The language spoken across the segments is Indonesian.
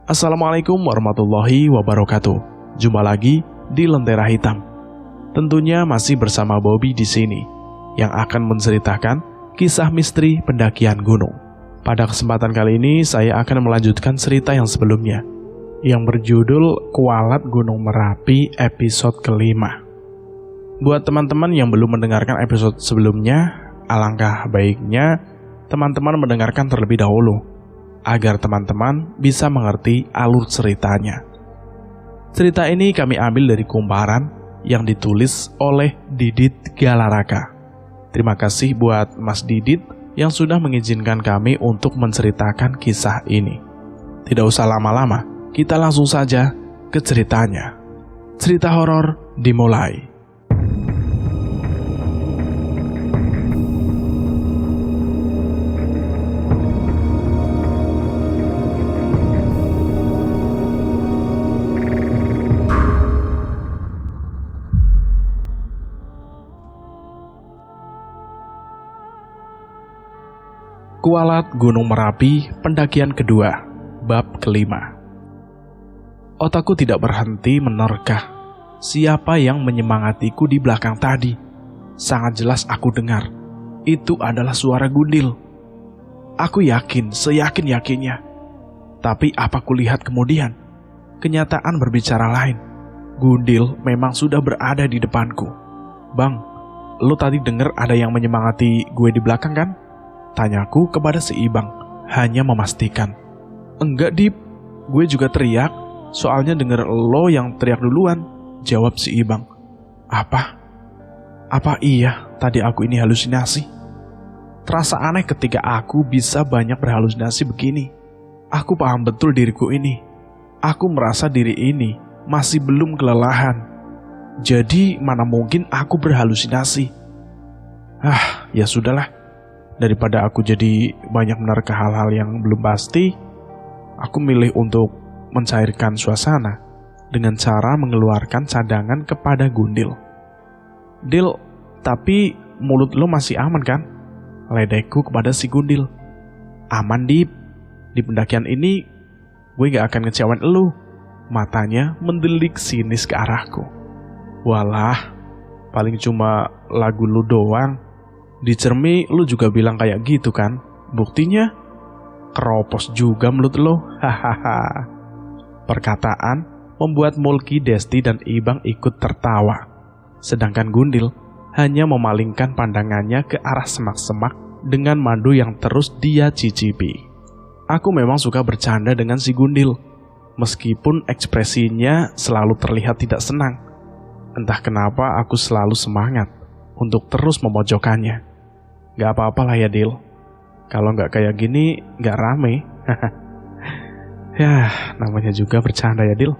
Assalamualaikum warahmatullahi wabarakatuh. Jumpa lagi di Lentera Hitam. Tentunya masih bersama Bobby di sini yang akan menceritakan kisah misteri pendakian gunung. Pada kesempatan kali ini saya akan melanjutkan cerita yang sebelumnya yang berjudul Kualat Gunung Merapi episode kelima. Buat teman-teman yang belum mendengarkan episode sebelumnya, alangkah baiknya teman-teman mendengarkan terlebih dahulu agar teman-teman bisa mengerti alur ceritanya. Cerita ini kami ambil dari kumparan yang ditulis oleh Didit Galaraka. Terima kasih buat Mas Didit yang sudah mengizinkan kami untuk menceritakan kisah ini. Tidak usah lama-lama, kita langsung saja ke ceritanya. Cerita horor dimulai. Kualat Gunung Merapi pendakian kedua, bab kelima. Otakku tidak berhenti menerka. Siapa yang menyemangatiku di belakang tadi? Sangat jelas aku dengar. Itu adalah suara Gundil. Aku yakin, seyakin-yakinnya. Tapi apa kulihat kemudian? Kenyataan berbicara lain. Gundil memang sudah berada di depanku. Bang, lo tadi dengar ada yang menyemangati gue di belakang kan? Tanyaku kepada si Ibang, hanya memastikan. Enggak, Dip, gue juga teriak, soalnya denger lo yang teriak duluan, jawab si Ibang. Apa? Apa iya tadi aku ini halusinasi? Terasa aneh ketika aku bisa banyak berhalusinasi begini. Aku paham betul diriku ini. Aku merasa diri ini masih belum kelelahan. Jadi mana mungkin aku berhalusinasi? Ya sudahlah. Daripada aku jadi banyak menerka hal-hal yang belum pasti, aku milih untuk mencairkan suasana dengan cara mengeluarkan cadangan kepada Gundil. Dil, tapi mulut lo masih aman kan? Ledekku kepada si Gundil. Aman, Dip. Di pendakian ini, gue gak akan ngecewain lo. Matanya mendelik sinis ke arahku. Walah, paling cuma lagu lo doang. Di Cermi lu juga bilang kayak gitu kan? Buktinya keropos juga mulut lo. Hahaha. Perkataan membuat Mulki, Desti dan Ibang ikut tertawa. Sedangkan Gundil hanya memalingkan pandangannya ke arah semak-semak dengan madu yang terus dia cicipi. Aku memang suka bercanda dengan si Gundil, meskipun ekspresinya selalu terlihat tidak senang. Entah kenapa aku selalu semangat untuk terus memojokkannya. Gak apa-apa lah ya, Dil. Kalau gak kayak gini, gak rame. Namanya juga bercanda ya, Dil.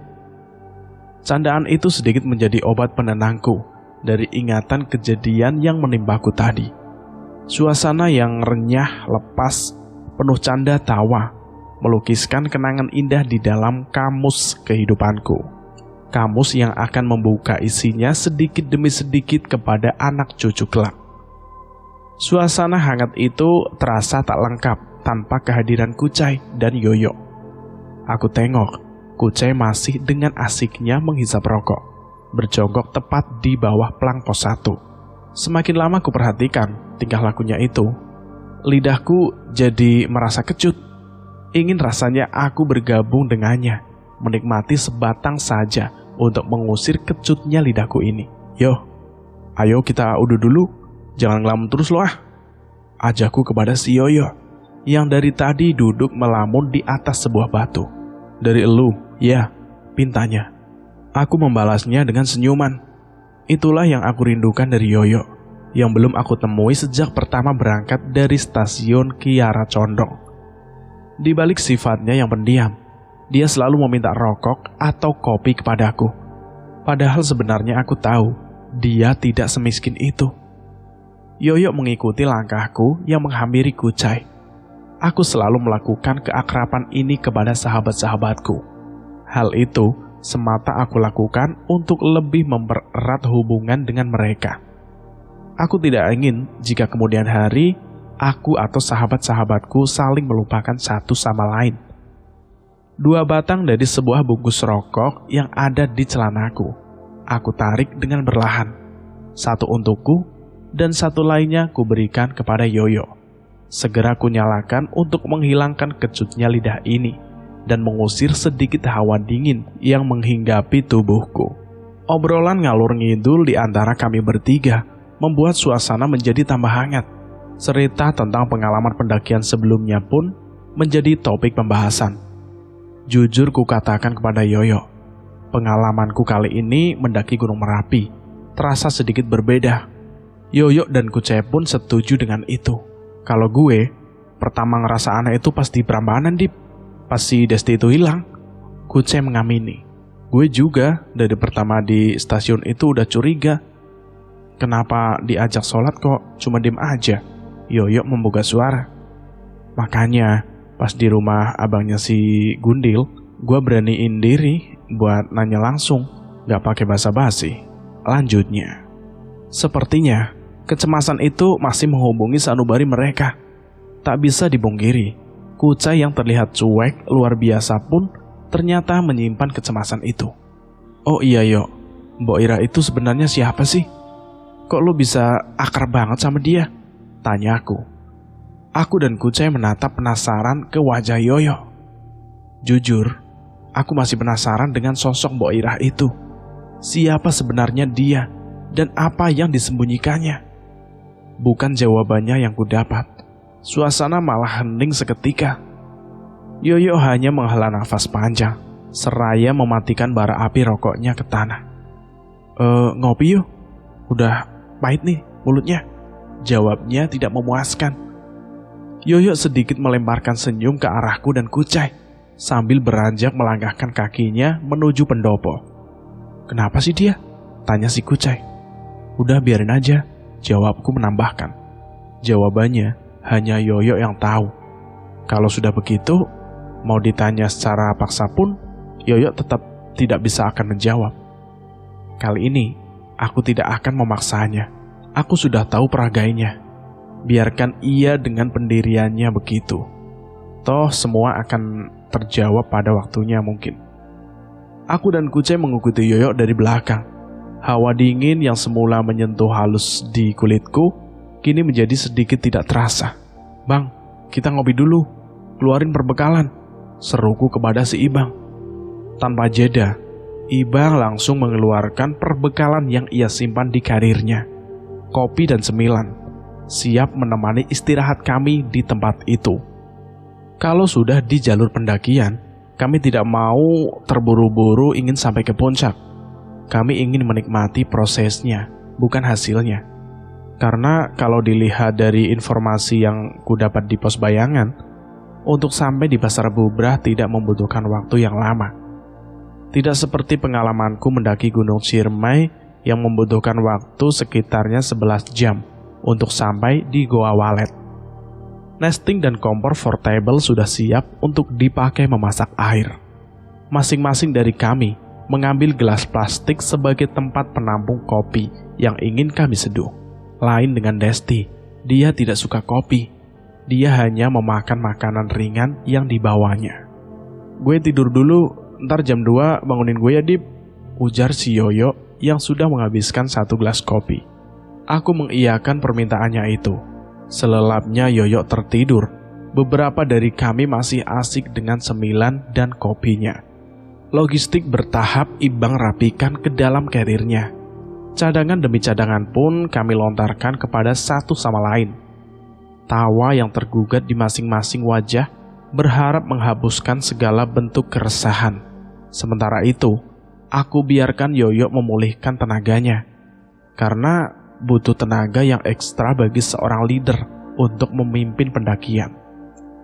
Candaan itu sedikit menjadi obat penenangku dari ingatan kejadian yang menimbaku tadi. Suasana yang renyah, lepas, penuh canda tawa, melukiskan kenangan indah di dalam kamus kehidupanku. Kamus yang akan membuka isinya sedikit demi sedikit kepada anak cucu kelak. Suasana hangat itu terasa tak lengkap tanpa kehadiran Kucai dan Yoyo. Aku tengok, Kucai masih dengan asiknya menghisap rokok, berjongkok tepat di bawah plang pos 1. Semakin lama kuperhatikan tingkah lakunya itu, lidahku jadi merasa kecut. Ingin rasanya aku bergabung dengannya, menikmati sebatang saja untuk mengusir kecutnya lidahku ini. Yo, ayo kita uduh dulu. Jangan ngelamun terus lo ajakku kepada si Yoyo yang dari tadi duduk melamun di atas sebuah batu. Dari elu, ya, pintanya. Aku membalasnya dengan senyuman. Itulah yang aku rindukan dari Yoyo, yang belum aku temui sejak pertama berangkat dari stasiun Kiara Condong. Di balik sifatnya yang pendiam, dia selalu meminta rokok atau kopi kepadaku. Padahal sebenarnya aku tahu, dia tidak semiskin itu. Yoyo mengikuti langkahku yang menghampiri Kucai. Aku selalu melakukan keakraban ini kepada sahabat-sahabatku. Hal itu semata aku lakukan untuk lebih mempererat hubungan dengan mereka. Aku tidak ingin jika kemudian hari aku atau sahabat-sahabatku saling melupakan satu sama lain. 2 batang dari sebuah bungkus rokok yang ada di celanaku. Aku tarik dengan berlahan. 1 untukku, dan 1 lainnya kuberikan kepada Yoyo. Segera kunyalakan untuk menghilangkan kecutnya lidah ini dan mengusir sedikit hawa dingin yang menghinggapi tubuhku. Obrolan ngalur ngidul di antara kami bertiga membuat suasana menjadi tambah hangat. Cerita tentang pengalaman pendakian sebelumnya pun menjadi topik pembahasan. Jujur ku katakan kepada Yoyo, pengalamanku kali ini mendaki Gunung Merapi terasa sedikit berbeda. Yoyo dan Kucai pun setuju dengan itu. Kalau gue, pertama ngerasa aneh itu pas di Prambanan, Dip. Pas si Desti itu hilang. Kucai mengamini. Gue juga dari pertama di stasiun itu udah curiga. Kenapa diajak sholat kok cuma diem aja? Yoyo membuka suara. Makanya pas di rumah abangnya si Gundil, gue beraniin diri buat nanya langsung, gak pakai basa-basi. Lanjutnya, sepertinya kecemasan itu masih menghubungi sanubari mereka. Tak bisa dibungkiri, Kucai yang terlihat cuek luar biasa pun ternyata menyimpan kecemasan itu. Oh iya Yo, Mbok Ira itu sebenarnya siapa sih? Kok lu bisa akrab banget sama dia? Tanya aku. Aku dan Kucai menatap penasaran ke wajah Yoyo. Jujur, aku masih penasaran dengan sosok Mbok Irah itu. Siapa sebenarnya dia dan apa yang disembunyikannya? Bukan jawabannya yang kudapat. Suasana malah hening seketika. Yoyo hanya menghela nafas panjang, seraya mematikan bara api rokoknya ke tanah. Ngopi yuk? Udah pahit nih mulutnya. Jawabnya tidak memuaskan. Yoyo sedikit melemparkan senyum ke arahku dan Kucai, sambil beranjak melangkahkan kakinya menuju pendopo. Kenapa sih dia? Tanya si Kucai. Udah biarin aja, jawabku menambahkan. Jawabannya hanya Yoyo yang tahu. Kalau sudah begitu, mau ditanya secara paksa pun, Yoyo tetap tidak bisa akan menjawab. Kali ini, aku tidak akan memaksanya. Aku sudah tahu peragainya. Biarkan ia dengan pendiriannya begitu. Toh semua akan terjawab pada waktunya mungkin. Aku dan Kucai mengikuti Yoyo dari belakang. Hawa dingin yang semula menyentuh halus di kulitku, kini menjadi sedikit tidak terasa. Bang, kita ngopi dulu. Keluarin perbekalan, seruku kepada si Ibang. Tanpa jeda, Ibang langsung mengeluarkan perbekalan yang ia simpan di karirnya. Kopi dan cemilan, siap menemani istirahat kami di tempat itu. Kalau sudah di jalur pendakian, kami tidak mau terburu-buru ingin sampai ke puncak. Kami ingin menikmati prosesnya, bukan hasilnya. Karena kalau dilihat dari informasi yang kudapat di pos bayangan, untuk sampai di Pasar Bubrah tidak membutuhkan waktu yang lama. Tidak seperti pengalamanku mendaki Gunung Ciremai yang membutuhkan waktu sekitarnya 11 jam untuk sampai di Goa Walet. Nesting dan kompor portable sudah siap untuk dipakai memasak air. Masing-masing dari kami mengambil gelas plastik sebagai tempat penampung kopi yang ingin kami seduh. Lain dengan Desti, dia tidak suka kopi. Dia hanya memakan makanan ringan yang dibawanya. Gue tidur dulu, ntar jam 2 bangunin gue ya Dip, ujar si Yoyo yang sudah menghabiskan 1 gelas kopi. Aku mengiyakan permintaannya itu. Selelapnya Yoyo tertidur. Beberapa dari kami masih asik dengan cemilan dan kopinya. Logistik bertahap Ibang rapikan ke dalam karirnya. Cadangan demi cadangan pun kami lontarkan kepada satu sama lain. Tawa yang tergugat di masing-masing wajah berharap menghapuskan segala bentuk keresahan. Sementara itu, aku biarkan Yoyo memulihkan tenaganya. Karena butuh tenaga yang ekstra bagi seorang leader untuk memimpin pendakian.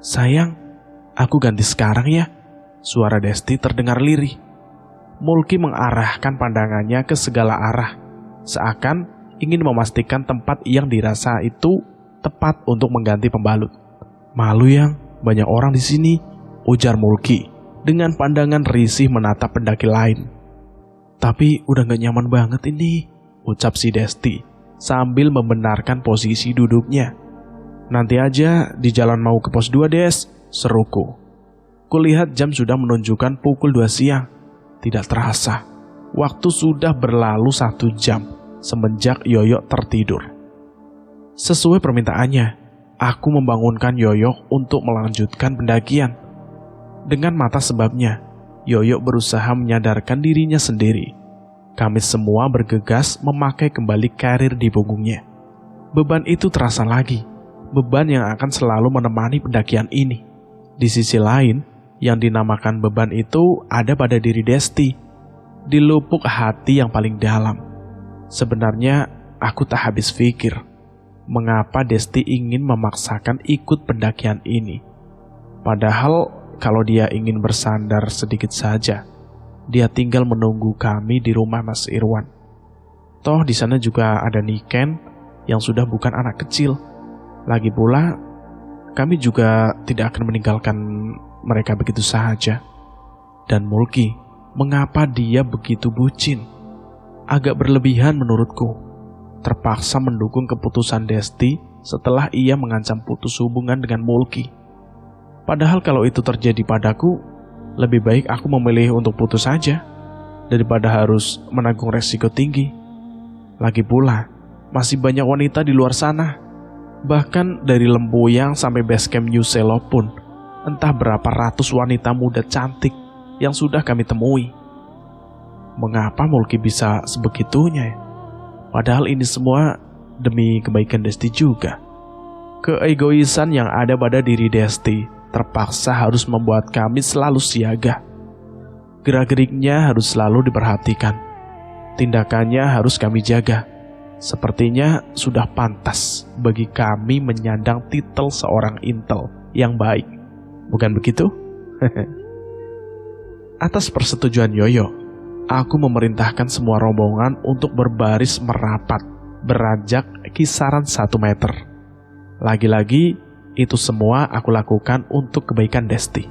Sayang, aku ganti sekarang ya. Suara Desti terdengar lirih. Mulki mengarahkan pandangannya ke segala arah, seakan ingin memastikan tempat yang dirasa itu tepat untuk mengganti pembalut. Malu yang banyak orang di sini, ujar Mulki dengan pandangan risih menatap pendaki lain. Tapi udah gak nyaman banget ini, ucap si Desti sambil membenarkan posisi duduknya. Nanti aja di jalan mau ke pos 2 Des, seruku. Kulihat jam sudah menunjukkan pukul 2 siang. Tidak terasa, waktu sudah berlalu 1 jam semenjak Yoyo tertidur. Sesuai permintaannya, aku membangunkan Yoyo untuk melanjutkan pendakian. Dengan mata sebabnya, Yoyo berusaha menyadarkan dirinya sendiri. Kami semua bergegas memakai kembali karir di punggungnya. Beban itu terasa lagi, beban yang akan selalu menemani pendakian ini. Di sisi lain, yang dinamakan beban itu ada pada diri Desti, di lubuk hati yang paling dalam. Sebenarnya aku tak habis pikir, mengapa Desti ingin memaksakan ikut pendakian ini. Padahal kalau dia ingin bersandar sedikit saja, dia tinggal menunggu kami di rumah Mas Irwan. Toh di sana juga ada Niken yang sudah bukan anak kecil. Lagi pula, kami juga tidak akan meninggalkan mereka begitu saja. Dan Mulki, mengapa dia begitu bucin? Agak berlebihan menurutku. Terpaksa mendukung keputusan Desti setelah ia mengancam putus hubungan dengan Mulki. Padahal kalau itu terjadi padaku, lebih baik aku memilih untuk putus saja daripada harus menanggung resiko tinggi. Lagi pula, masih banyak wanita di luar sana. Bahkan dari Lembuyang sampai basecamp New Selo pun, entah berapa ratus wanita muda cantik yang sudah kami temui. Mengapa Mulki bisa sebegitunya? Padahal ini semua demi kebaikan Desti juga. Keegoisan yang ada pada diri Desti terpaksa harus membuat kami selalu siaga. Gerak-geriknya harus selalu diperhatikan. Tindakannya harus kami jaga. Sepertinya sudah pantas bagi kami menyandang titel seorang intel yang baik. Bukan begitu? Atas persetujuan Yoyo, aku memerintahkan semua rombongan untuk berbaris merapat, beranjak kisaran 1 meter. Lagi-lagi, itu semua aku lakukan untuk kebaikan Desti.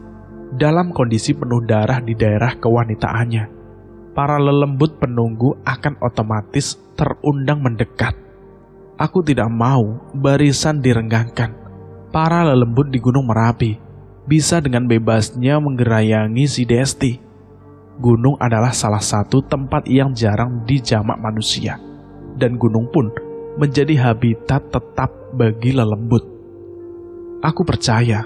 Dalam kondisi penuh darah di daerah kewanitaannya, para lelembut penunggu akan otomatis terundang mendekat. Aku tidak mau barisan direnggangkan. Para lelembut di Gunung Merapi bisa dengan bebasnya menggerayangi si Desti. Gunung adalah salah satu tempat yang jarang dijamak manusia, dan gunung pun menjadi habitat tetap bagi lelembut. Aku percaya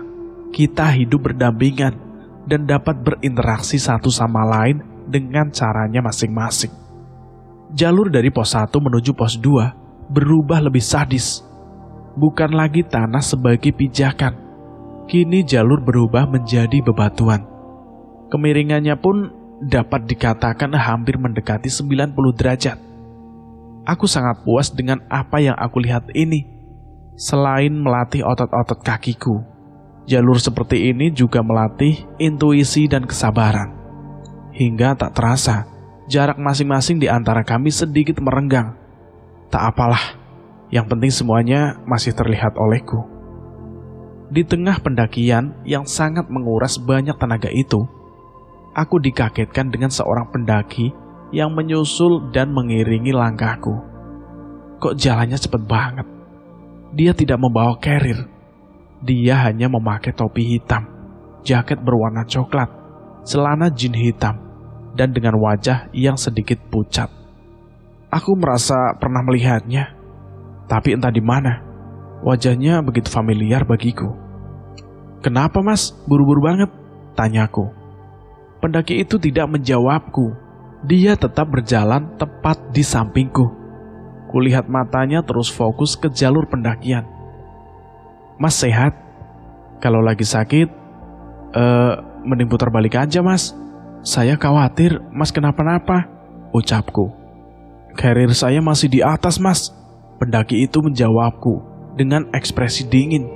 kita hidup berdampingan dan dapat berinteraksi satu sama lain dengan caranya masing-masing. Jalur dari pos 1 menuju pos 2 berubah lebih sadis. Bukan lagi tanah sebagai pijakan. Kini jalur berubah menjadi bebatuan. Kemiringannya pun dapat dikatakan hampir mendekati 90 derajat. Aku sangat puas dengan apa yang aku lihat ini. Selain melatih otot-otot kakiku, jalur seperti ini juga melatih intuisi dan kesabaran. Hingga tak terasa, jarak masing-masing di antara kami sedikit merenggang. Tak apalah, yang penting semuanya masih terlihat olehku. Di tengah pendakian yang sangat menguras banyak tenaga itu, aku dikagetkan dengan seorang pendaki yang menyusul dan mengiringi langkahku. Kok jalannya cepat banget? Dia tidak membawa carrier. Dia hanya memakai topi hitam, jaket berwarna coklat, celana jeans hitam, dan dengan wajah yang sedikit pucat. Aku merasa pernah melihatnya, tapi entah di mana. Wajahnya begitu familiar bagiku. "Kenapa mas, buru-buru banget?" tanyaku. Pendaki itu tidak menjawabku. Dia tetap berjalan tepat di sampingku. Kulihat matanya terus fokus ke jalur pendakian. "Mas sehat? Kalau lagi sakit, mending putar balik aja mas. Saya khawatir mas kenapa-napa," ucapku. "Karir saya masih di atas mas," pendaki itu menjawabku dengan ekspresi dingin.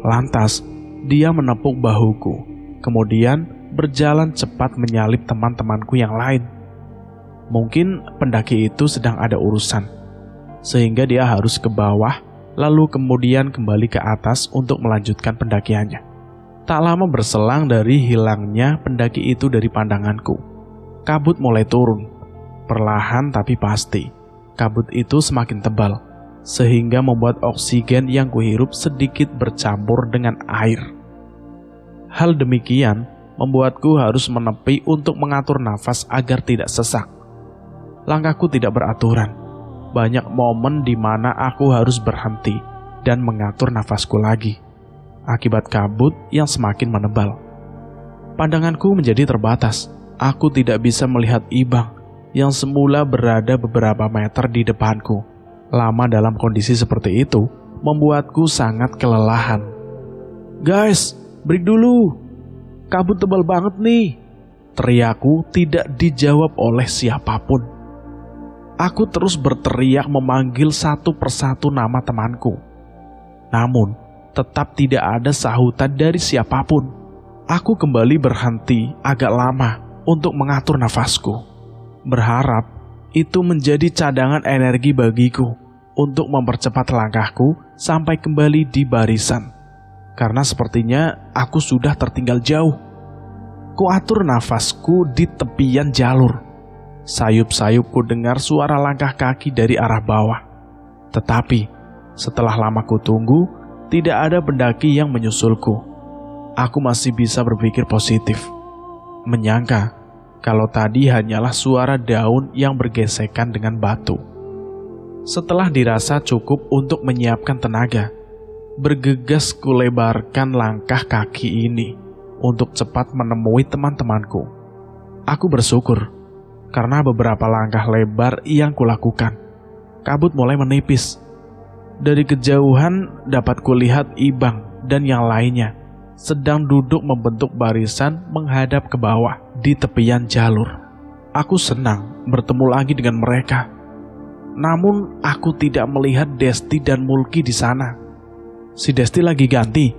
Lantas, dia menepuk bahuku, kemudian berjalan cepat menyalip teman-temanku yang lain. Mungkin pendaki itu sedang ada urusan, sehingga dia harus ke bawah, lalu kemudian kembali ke atas untuk melanjutkan pendakiannya. Tak lama berselang dari hilangnya pendaki itu dari pandanganku, kabut mulai turun. Perlahan tapi pasti, kabut itu semakin tebal, sehingga membuat oksigen yang kuhirup sedikit bercampur dengan air. Hal demikian membuatku harus menepi untuk mengatur nafas agar tidak sesak. Langkahku tidak beraturan. Banyak momen di mana aku harus berhenti dan mengatur nafasku lagi, akibat kabut yang semakin menebal. Pandanganku menjadi terbatas. Aku tidak bisa melihat Ibang yang semula berada beberapa meter di depanku. Lama dalam kondisi seperti itu membuatku sangat kelelahan. "Guys, break dulu. Kabut tebal banget nih," teriakku tidak dijawab oleh siapapun. Aku terus berteriak memanggil satu persatu nama temanku. Namun, tetap tidak ada sahutan dari siapapun. Aku kembali berhenti agak lama untuk mengatur nafasku, berharap itu menjadi cadangan energi bagiku untuk mempercepat langkahku sampai kembali di barisan. Karena sepertinya aku sudah tertinggal jauh. Kuatur nafasku di tepian jalur. Sayup-sayupku dengar suara langkah kaki dari arah bawah. Tetapi setelah lama ku tunggu, tidak ada pendaki yang menyusulku. Aku masih bisa berpikir positif, menyangka kalau tadi hanyalah suara daun yang bergesekan dengan batu. Setelah dirasa cukup untuk menyiapkan tenaga, bergegas kulebarkan langkah kaki ini untuk cepat menemui teman-temanku. Aku bersyukur karena beberapa langkah lebar yang kulakukan, kabut mulai menipis. Dari kejauhan dapat kulihat Ibang dan yang lainnya sedang duduk membentuk barisan menghadap ke bawah di tepian jalur. Aku senang bertemu lagi dengan mereka. Namun aku tidak melihat Desti dan Mulki di sana. "Si Desti lagi ganti?"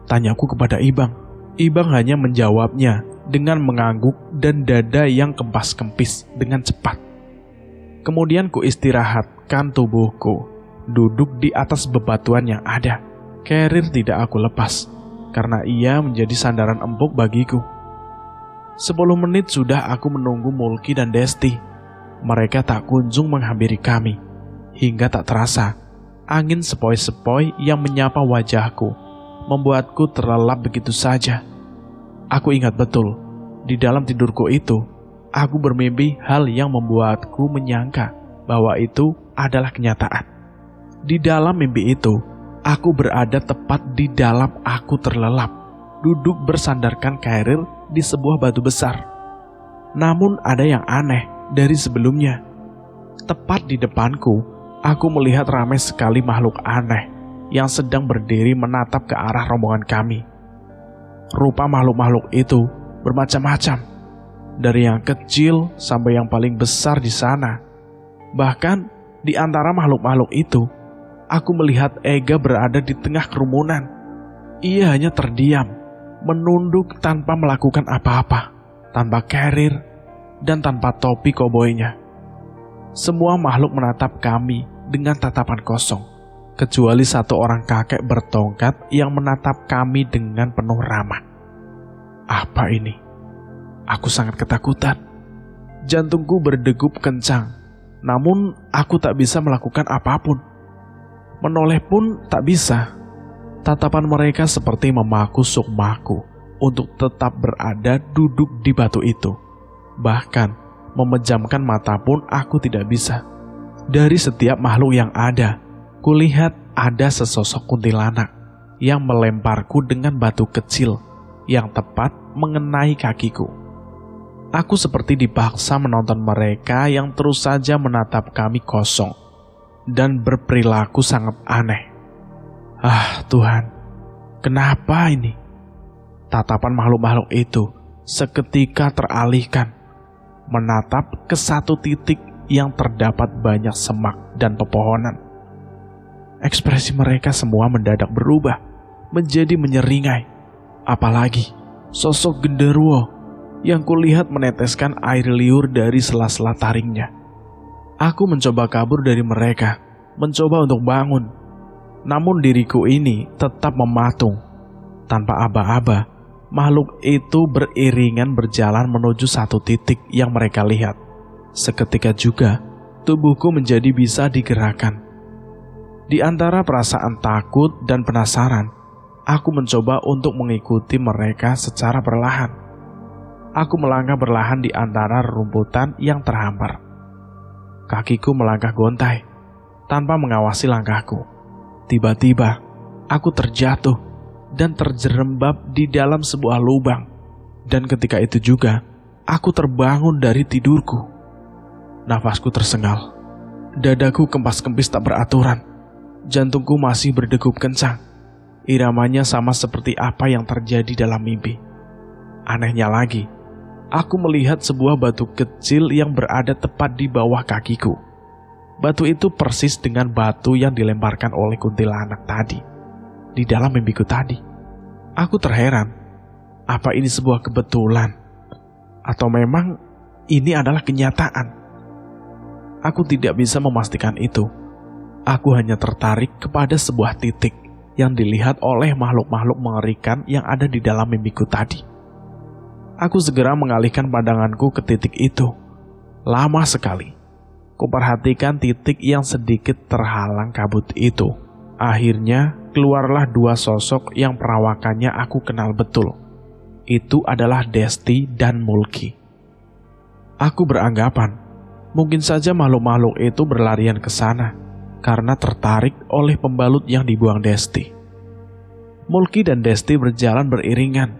tanyaku kepada Ibang. Ibang hanya menjawabnya dengan mengangguk dan dada yang kempas-kempis dengan cepat. Kemudian ku istirahatkan tubuhku, duduk di atas bebatuan yang ada. Carrier tidak aku lepas, karena ia menjadi sandaran empuk bagiku. 10 menit sudah aku menunggu Mulki dan Desti. Mereka tak kunjung menghampiri kami, hingga tak terasa angin sepoi-sepoi yang menyapa wajahku membuatku terlelap begitu saja. Aku ingat betul, di dalam tidurku itu, aku bermimpi hal yang membuatku menyangka bahwa itu adalah kenyataan. Di dalam mimpi itu, aku berada tepat di dalam aku terlelap, duduk bersandarkan Carrier di sebuah batu besar. Namun ada yang aneh dari sebelumnya. Tepat di depanku, aku melihat ramai sekali makhluk aneh yang sedang berdiri menatap ke arah rombongan kami. Rupa makhluk-makhluk itu bermacam-macam, dari yang kecil sampai yang paling besar di sana. Bahkan di antara makhluk-makhluk itu, aku melihat Ega berada di tengah kerumunan. Ia hanya terdiam, menunduk tanpa melakukan apa-apa, tanpa Carrier dan tanpa topi koboynya. Semua makhluk menatap kami dengan tatapan kosong, kecuali satu orang kakek bertongkat yang menatap kami dengan penuh ramah. Apa ini? Aku sangat ketakutan. Jantungku berdegup kencang, namun aku tak bisa melakukan apapun. Menoleh pun tak bisa. Tatapan mereka seperti memaku sukmaku untuk tetap berada duduk di batu itu. Bahkan memejamkan mata pun aku tidak bisa. Dari setiap makhluk yang ada, kulihat ada sesosok kuntilanak yang melemparku dengan batu kecil yang tepat mengenai kakiku. Aku seperti dipaksa menonton mereka yang terus saja menatap kami kosong dan berperilaku sangat aneh. Ah Tuhan, kenapa ini? Tatapan makhluk-makhluk itu seketika teralihkan, menatap ke satu titik yang terdapat banyak semak dan pepohonan. Ekspresi mereka semua mendadak berubah menjadi menyeringai. Apalagi sosok genderuwo yang kulihat meneteskan air liur dari sela-sela taringnya. Aku mencoba kabur dari mereka, mencoba untuk bangun. Namun diriku ini tetap mematung. Tanpa aba-aba, makhluk itu beriringan berjalan menuju satu titik yang mereka lihat. Seketika juga, tubuhku menjadi bisa digerakkan. Di antara perasaan takut dan penasaran, Aku mencoba untuk mengikuti mereka secara perlahan. Aku melangkah perlahan di antara rerumputan yang terhampar. Kakiku melangkah gontai, tanpa mengawasi langkahku. Tiba-tiba, aku terjatuh dan terjerembab di dalam sebuah lubang. Dan ketika itu juga, aku terbangun dari tidurku. Nafasku tersengal. Dadaku kempas-kempis tak beraturan. Jantungku masih berdegup kencang. Iramanya sama seperti apa yang terjadi dalam mimpi. Anehnya lagi, aku melihat sebuah batu kecil yang berada tepat di bawah kakiku. Batu itu persis dengan batu yang dilemparkan oleh kuntilanak tadi di dalam mimpiku tadi. Aku terheran, apa ini sebuah kebetulan? Atau memang ini adalah kenyataan? Aku tidak bisa memastikan itu. Aku hanya tertarik kepada sebuah titik yang dilihat oleh makhluk-makhluk mengerikan yang ada di dalam mimpiku tadi. Aku segera mengalihkan pandanganku ke titik itu. Lama sekali. Kuperhatikan titik yang sedikit terhalang kabut itu. Akhirnya keluarlah dua sosok yang perawakannya aku kenal betul. Itu adalah Desti dan Mulki. Aku beranggapan, mungkin saja makhluk-makhluk itu berlarian ke sana karena tertarik oleh pembalut yang dibuang Desti. Mulki dan Desti berjalan beriringan.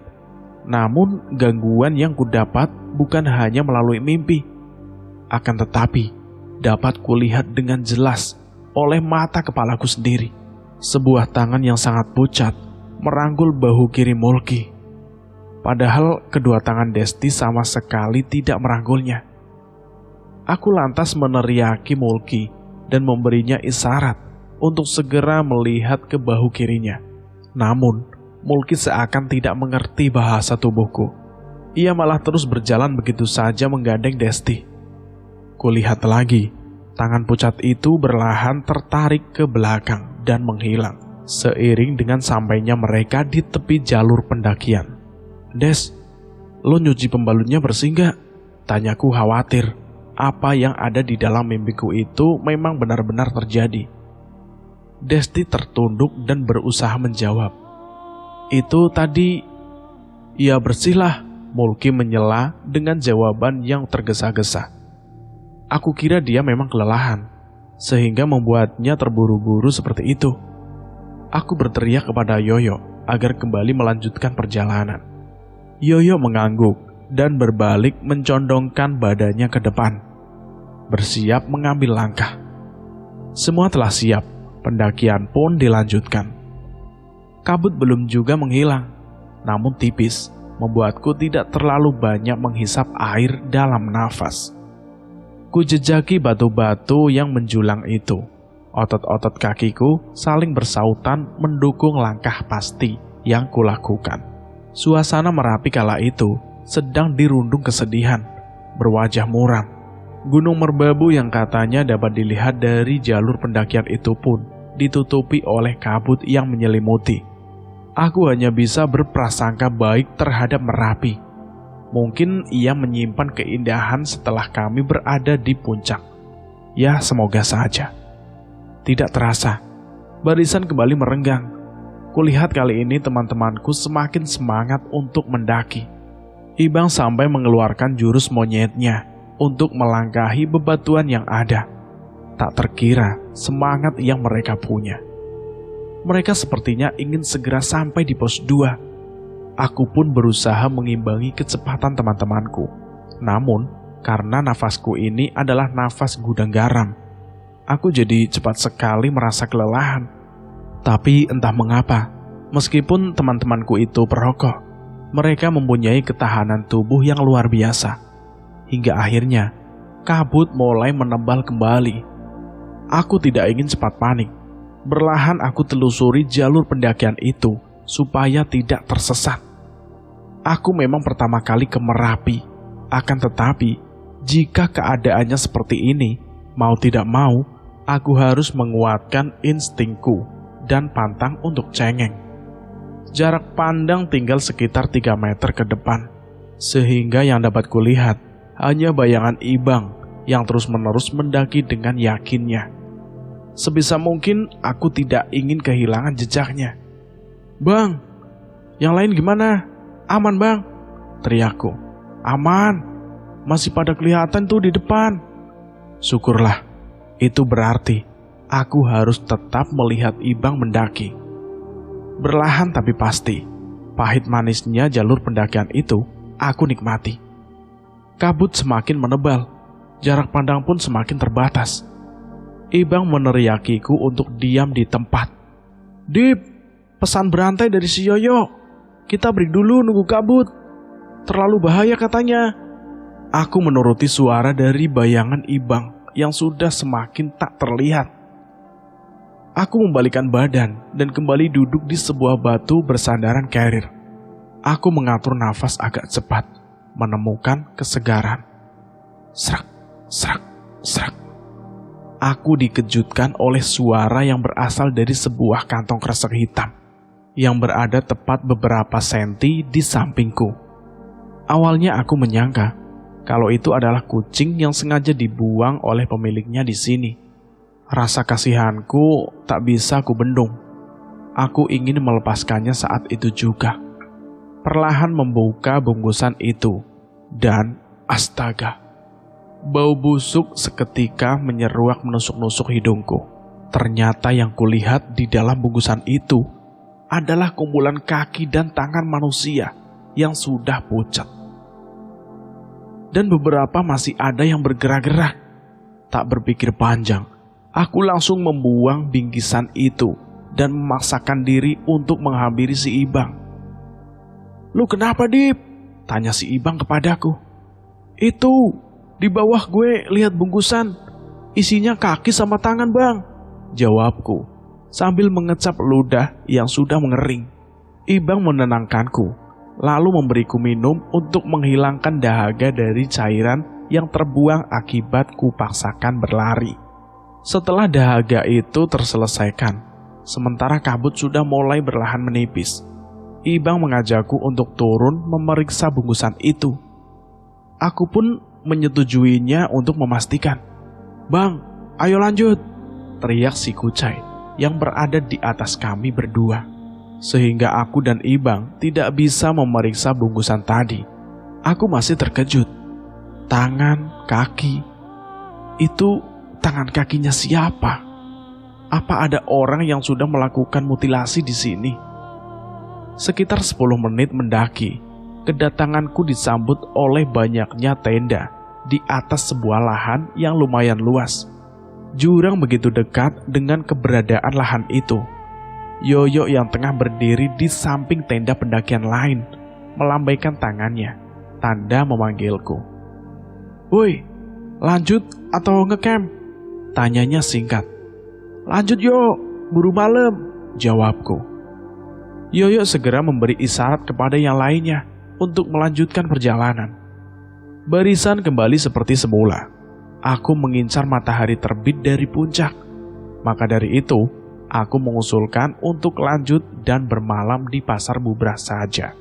Namun gangguan yang kudapat bukan hanya melalui mimpi. Akan tetapi, dapat kulihat dengan jelas oleh mata kepalaku sendiri. Sebuah tangan yang sangat pucat merangkul bahu kiri Mulki. Padahal kedua tangan Desti sama sekali tidak merangkulnya. Aku lantas meneriaki Mulki dan memberinya isyarat untuk segera melihat ke bahu kirinya. Namun, Mulki seakan tidak mengerti bahasa tubuhku. Ia malah terus berjalan begitu saja menggandeng Desti. Kulihat lagi, tangan pucat itu perlahan tertarik ke belakang dan menghilang, seiring dengan sampainya mereka di tepi jalur pendakian. "Des, lo nyuci pembalutnya bersih gak?" Tanyaku khawatir. Apa yang ada di dalam mimpiku itu memang benar-benar terjadi. Desti tertunduk dan berusaha menjawab. "Itu tadi..." "Ya bersihlah," Mulki menyela dengan jawaban yang tergesa-gesa. Aku kira dia memang kelelahan, sehingga membuatnya terburu-buru seperti itu. Aku berteriak kepada Yoyo agar kembali melanjutkan perjalanan. Yoyo mengangguk dan berbalik mencondongkan badannya ke depan, bersiap mengambil langkah. Semua telah siap, pendakian pun dilanjutkan. Kabut belum juga menghilang, namun tipis, membuatku tidak terlalu banyak menghisap air dalam nafas. Kujejaki batu-batu yang menjulang itu. Otot-otot kakiku saling bersautan mendukung langkah pasti yang kulakukan. Suasana Merapi kala itu sedang dirundung kesedihan, berwajah muram. Gunung Merbabu yang katanya dapat dilihat dari jalur pendakian itu pun ditutupi oleh kabut yang menyelimuti. Aku hanya bisa berprasangka baik terhadap Merapi. Mungkin ia menyimpan keindahan setelah kami berada di puncak. Ya, semoga saja. Tidak terasa, barisan kembali merenggang. Kulihat kali ini teman-temanku semakin semangat untuk mendaki. Ibang sampai mengeluarkan jurus monyetnya untuk melangkahi bebatuan yang ada. Tak terkira semangat yang mereka punya. Mereka sepertinya ingin segera sampai di pos 2. Aku pun berusaha mengimbangi kecepatan teman-temanku. Namun, karena nafasku ini adalah nafas gudang garam, aku jadi cepat sekali merasa kelelahan. Tapi entah mengapa, meskipun teman-temanku itu perokok, mereka mempunyai ketahanan tubuh yang luar biasa. Hingga akhirnya, kabut mulai menebal kembali. Aku tidak ingin cepat panik. Berlahan aku telusuri jalur pendakian itu supaya tidak tersesat. Aku memang pertama kali ke Merapi. Akan tetapi, jika keadaannya seperti ini, mau tidak mau, aku harus menguatkan instingku dan pantang untuk cengeng. Jarak pandang tinggal sekitar 3 meter ke depan, sehingga yang dapat kulihat hanya bayangan Ibang yang terus-menerus mendaki dengan yakinnya. Sebisa mungkin aku tidak ingin kehilangan jejaknya. "Bang, yang lain gimana? Aman bang?" teriakku. "Aman, masih pada kelihatan tuh di depan." Syukurlah, itu berarti aku harus tetap melihat Ibang mendaki. Berlahan tapi pasti, pahit manisnya jalur pendakian itu aku nikmati. Kabut semakin menebal, jarak pandang pun semakin terbatas. Ibang meneriakiku untuk diam di tempat. "Dip, pesan berantai dari si Yoyo. Kita break dulu nunggu kabut. Terlalu bahaya katanya." Aku menuruti suara dari bayangan Ibang yang sudah semakin tak terlihat. Aku membalikkan badan dan kembali duduk di sebuah batu bersandaran carrier. Aku mengatur nafas agak cepat, menemukan kesegaran. Serak, serak, serak. Aku dikejutkan oleh suara yang berasal dari sebuah kantong kresek hitam yang berada tepat beberapa senti di sampingku. Awalnya aku menyangka kalau itu adalah kucing yang sengaja dibuang oleh pemiliknya di sini. Rasa kasihanku tak bisa kubendung. Aku ingin melepaskannya saat itu juga. Perlahan membuka bungkusan itu, dan astaga, bau busuk seketika menyeruak menusuk-nusuk hidungku. Ternyata yang kulihat di dalam bungkusan itu adalah kumpulan kaki dan tangan manusia yang sudah pucat. Dan beberapa masih ada yang bergerak-gerak. Tak berpikir panjang, aku langsung membuang bingkisan itu dan memaksakan diri untuk menghampiri si Ibang. "Lu kenapa, Dip?" tanya si Ibang kepadaku. "Itu, di bawah gue lihat bungkusan, isinya kaki sama tangan bang," jawabku sambil mengecap ludah yang sudah mengering. Ibang menenangkanku, lalu memberiku minum untuk menghilangkan dahaga dari cairan yang terbuang akibat kupaksakan berlari. Setelah dahaga itu terselesaikan, sementara kabut sudah mulai berlahan menipis, Ibang mengajakku untuk turun memeriksa bungkusan itu. Aku pun menyetujuinya untuk memastikan. "Bang, ayo lanjut," teriak si Kucai yang berada di atas kami berdua. Sehingga aku dan Ibang tidak bisa memeriksa bungkusan tadi. Aku masih terkejut. Tangan, kaki. Itu tangan kakinya siapa? Apa ada orang yang sudah melakukan mutilasi di sini? Sekitar 10 menit mendaki, kedatanganku disambut oleh banyaknya tenda di atas sebuah lahan yang lumayan luas. Jurang begitu dekat dengan keberadaan lahan itu. Yoyo yang tengah berdiri di samping tenda pendakian lain melambaikan tangannya, tanda memanggilku. "Woi, lanjut atau ngecamp?" tanyanya singkat. "Lanjut yo, buru malam," jawabku. Yoyo segera memberi isyarat kepada yang lainnya untuk melanjutkan perjalanan. Barisan kembali seperti semula. Aku mengincar matahari terbit dari puncak. Maka dari itu, aku mengusulkan untuk lanjut dan bermalam di pasar bubrah saja.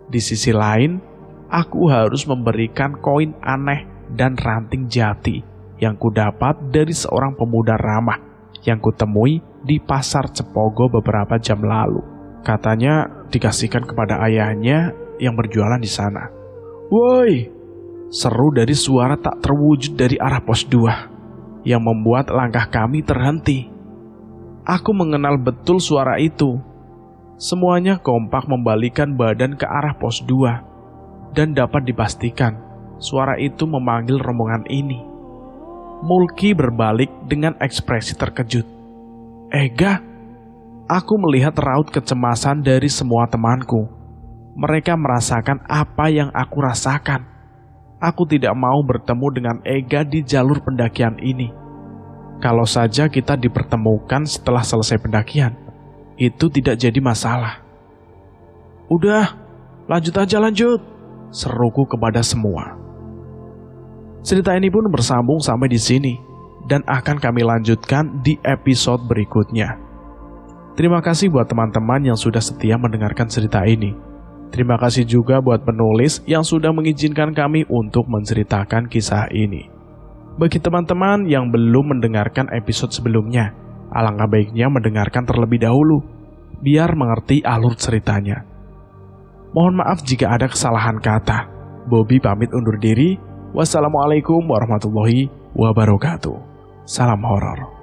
Di sisi lain, aku harus memberikan koin aneh dan ranting jati yang kudapat dari seorang pemuda ramah yang kutemui di pasar Cepogo beberapa jam lalu. Katanya dikasihkan kepada ayahnya yang berjualan di sana. "Woi!" seru dari suara tak terwujud dari arah pos 2 yang membuat langkah kami terhenti. Aku mengenal betul suara itu. Semuanya kompak membalikan badan ke arah pos 2 dan dapat dipastikan suara itu memanggil rombongan ini. Mulki berbalik dengan ekspresi terkejut. "Ega?" Aku melihat raut kecemasan dari semua temanku. Mereka merasakan apa yang aku rasakan. Aku tidak mau bertemu dengan Ega di jalur pendakian ini. Kalau saja kita dipertemukan setelah selesai pendakian, itu tidak jadi masalah. "Udah, lanjut aja lanjut," seruku kepada semua. Cerita ini pun bersambung sampai di sini dan akan kami lanjutkan di episode berikutnya. Terima kasih buat teman-teman yang sudah setia mendengarkan cerita ini. Terima kasih juga buat penulis yang sudah mengizinkan kami untuk menceritakan kisah ini. Bagi teman-teman yang belum mendengarkan episode sebelumnya, alangkah baiknya mendengarkan terlebih dahulu. biar mengerti alur ceritanya. Mohon maaf jika ada kesalahan kata. Bobby pamit undur diri. Wassalamualaikum warahmatullahi wabarakatuh. Salam horor.